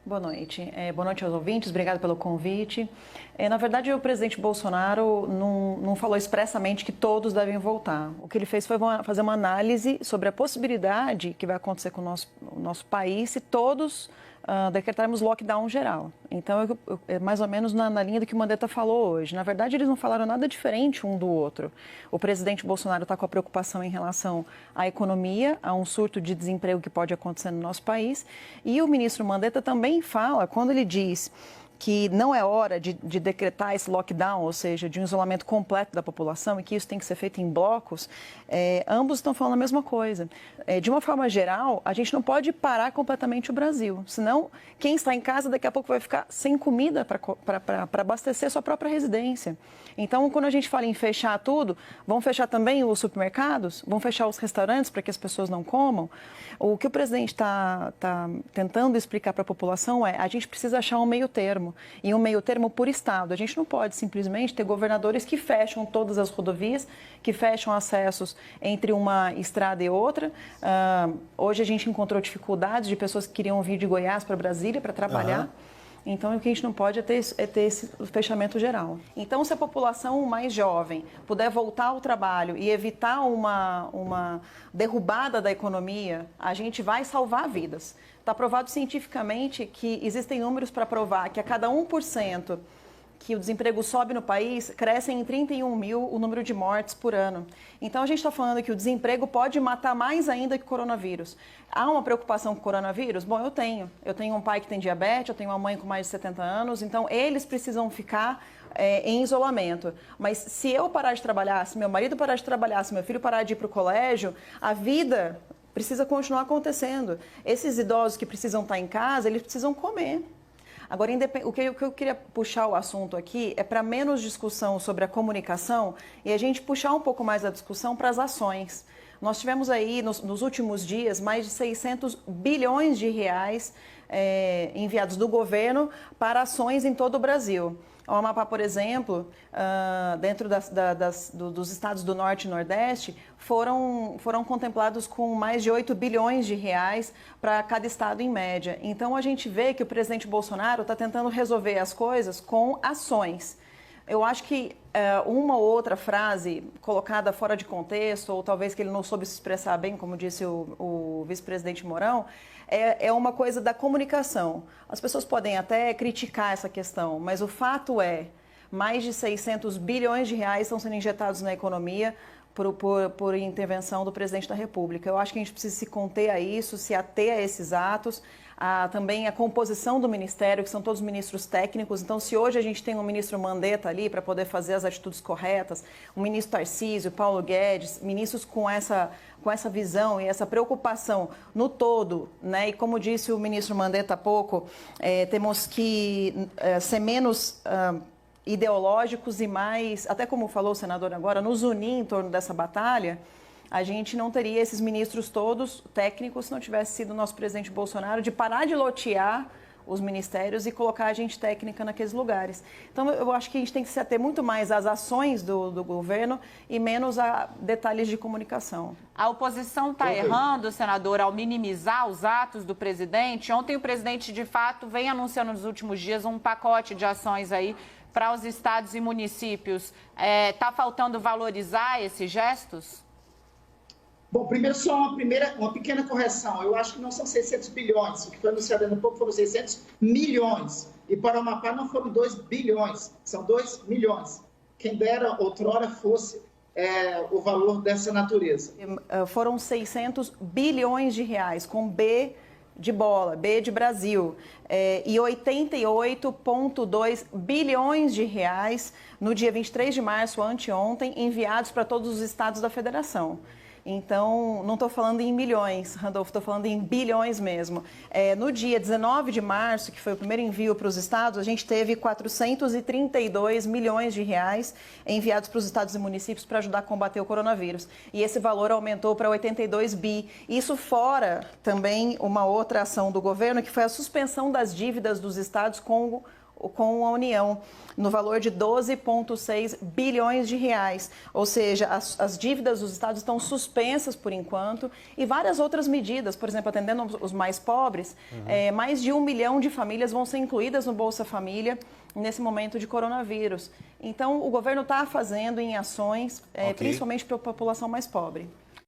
Boa noite. Boa noite aos ouvintes, obrigado pelo convite. Na verdade, o presidente Bolsonaro não falou expressamente que todos devem voltar. O que ele fez foi fazer uma análise sobre a possibilidade que vai acontecer com o nosso país se todos decretarmos lockdown geral. Então, é mais ou menos na linha do que o Mandetta falou hoje. Na verdade, eles não falaram nada diferente um do outro. O presidente Bolsonaro está com a preocupação em relação à economia, a um surto de desemprego que pode acontecer no nosso país. E o ministro Mandetta também fala, quando ele diz que não é hora de decretar esse lockdown, ou seja, de um isolamento completo da população e que isso tem que ser feito em blocos, ambos estão falando a mesma coisa. De uma forma geral, a gente não pode parar completamente o Brasil, senão quem está em casa daqui a pouco vai ficar sem comida para abastecer a sua própria residência. Então, quando a gente fala em fechar tudo, vão fechar também os supermercados, vão fechar os restaurantes para que as pessoas não comam. O que o presidente está tentando explicar para a população a gente precisa achar um meio termo. E um meio termo por estado. A gente não pode simplesmente ter governadores que fecham todas as rodovias, que fecham acessos entre uma estrada e outra. Hoje a gente encontrou dificuldades de pessoas que queriam vir de Goiás para Brasília para trabalhar. Então, o que a gente não pode é ter esse fechamento geral. Então, se a população mais jovem puder voltar ao trabalho e evitar uma derrubada da economia, a gente vai salvar vidas. Está provado cientificamente que existem números para provar que a cada 1% que o desemprego sobe no país, crescem em 31 mil o número de mortes por ano. Então, a gente está falando que o desemprego pode matar mais ainda que o coronavírus. Há uma preocupação com o coronavírus? Bom, eu tenho. Eu tenho um pai que tem diabetes, eu tenho uma mãe com mais de 70 anos, então eles precisam ficar em isolamento. Mas se eu parar de trabalhar, se meu marido parar de trabalhar, se meu filho parar de ir para o colégio, a vida precisa continuar acontecendo. Esses idosos que precisam estar em casa, eles precisam comer. Agora, o que eu queria puxar o assunto aqui é para menos discussão sobre a comunicação e a gente puxar um pouco mais a discussão para as ações. Nós tivemos aí, nos últimos dias, mais de 600 bilhões de reais enviados do governo para ações em todo o Brasil. O Amapá, por exemplo, dentro dos estados do Norte e Nordeste, foram contemplados com mais de 8 bilhões de reais para cada estado em média. Então, a gente vê que o presidente Bolsonaro está tentando resolver as coisas com ações. Eu acho que uma ou outra frase colocada fora de contexto, ou talvez que ele não soube se expressar bem, como disse o vice-presidente Mourão, é uma coisa da comunicação. As pessoas podem até criticar essa questão, mas o fato é, mais de 600 bilhões de reais estão sendo injetados na economia por intervenção do presidente da República. Eu acho que a gente precisa se conter a isso, se ater a esses atos, também a composição do ministério, que são todos ministros técnicos. Então, se hoje a gente tem um ministro Mandetta ali para poder fazer as atitudes corretas, um ministro Tarcísio, Paulo Guedes, ministros com essa visão e essa preocupação no todo, né? E como disse o ministro Mandetta há pouco, temos que ser menos ideológicos e mais, até como falou o senador agora, nos unir em torno dessa batalha. A gente não teria esses ministros todos técnicos se não tivesse sido o nosso presidente Bolsonaro de parar de lotear os ministérios e colocar a gente técnica naqueles lugares. Então, eu acho que a gente tem que se ater muito mais às ações do governo e menos a detalhes de comunicação. A oposição está errando, senador, ao minimizar os atos do presidente. Ontem o presidente, de fato, vem anunciando nos últimos dias um pacote de ações aí para os estados e municípios. Está faltando valorizar esses gestos? Bom, primeiro só uma pequena correção. Eu acho que não são 600 bilhões. O que foi anunciado há pouco foram 600 milhões. E para o Amapá não foram 2 bilhões, são 2 milhões. Quem dera outrora fosse o valor dessa natureza. Foram 600 bilhões de reais, com B de bola, B de Brasil, e 88,2 bilhões de reais no dia 23 de março, anteontem, enviados para todos os estados da federação. Então, não estou falando em milhões, Randolfo, estou falando em bilhões mesmo. No dia 19 de março, que foi o primeiro envio para os estados, a gente teve 432 milhões de reais enviados para os estados e municípios para ajudar a combater o coronavírus. E esse valor aumentou para 82 bi. Isso fora também uma outra ação do governo, que foi a suspensão das dívidas dos estados com com a União, no valor de 12,6 bilhões de reais. Ou seja, as dívidas dos estados estão suspensas por enquanto e várias outras medidas, por exemplo, atendendo os mais pobres, mais de 1 milhão de famílias vão ser incluídas no Bolsa Família nesse momento de coronavírus. Então, o governo está fazendo em ações, principalmente para a população mais pobre.